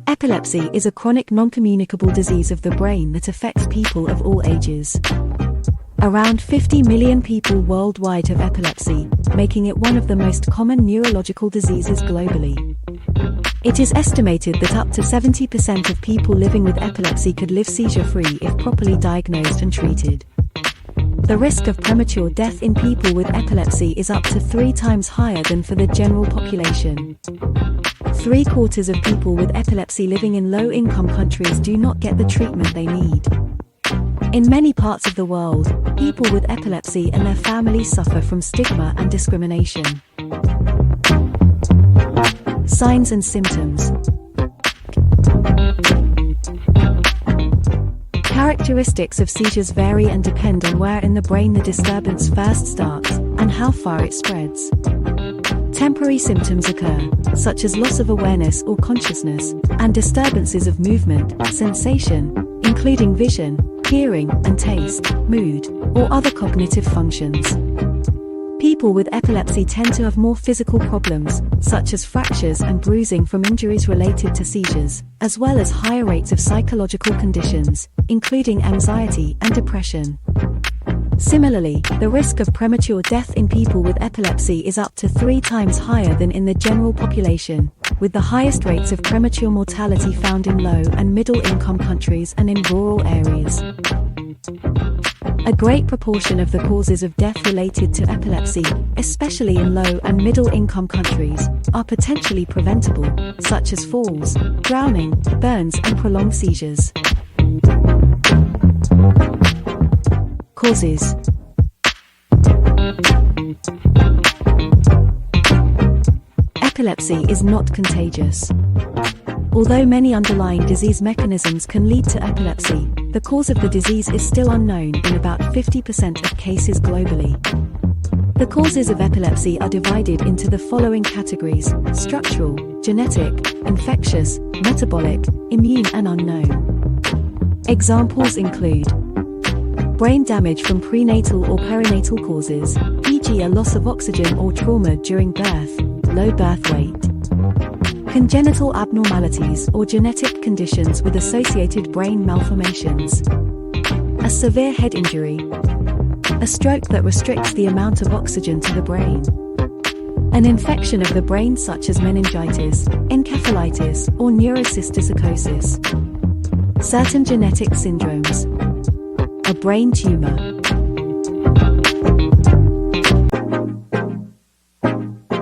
Epilepsy is a chronic non-communicable disease of the brain that affects people of all ages. Around 50 million people worldwide have epilepsy, making it one of the most common neurological diseases globally. It is estimated that up to 70% of people living with epilepsy could live seizure-free if properly diagnosed and treated. The risk of premature death in people with epilepsy is up to 3 times higher than for the general population. 3/4 of people with epilepsy living in low-income countries do not get the treatment they need. In many parts of the world, people with epilepsy and their families suffer from stigma and discrimination. Signs and symptoms. Characteristics of seizures vary and depend on where in the brain the disturbance first starts and how far it spreads. Temporary symptoms occur, such as loss of awareness or consciousness, and disturbances of movement, sensation, including vision, hearing and taste, mood, or other cognitive functions. People with epilepsy tend to have more physical problems, such as fractures and bruising from injuries related to seizures, as well as higher rates of psychological conditions, including anxiety and depression. Similarly, the risk of premature death in people with epilepsy is up to 3 times higher than in the general population, with the highest rates of premature mortality found in low and middle-income countries and in rural areas. A great proportion of the causes of death related to epilepsy, especially in low and middle-income countries, are potentially preventable, such as falls, drowning, burns and prolonged seizures. Causes. Epilepsy is not contagious. Although many underlying disease mechanisms can lead to epilepsy, the cause of the disease is still unknown in about 50% of cases globally. The causes of epilepsy are divided into the following categories: structural, genetic, infectious, metabolic, immune and unknown. Examples include brain damage from prenatal or perinatal causes, e.g. a loss of oxygen or trauma during birth, low birth weight. Congenital abnormalities or genetic conditions with associated brain malformations. A severe head injury. A stroke that restricts the amount of oxygen to the brain. An infection of the brain such as meningitis, encephalitis, or neurocysticercosis. Certain genetic syndromes. A brain tumor.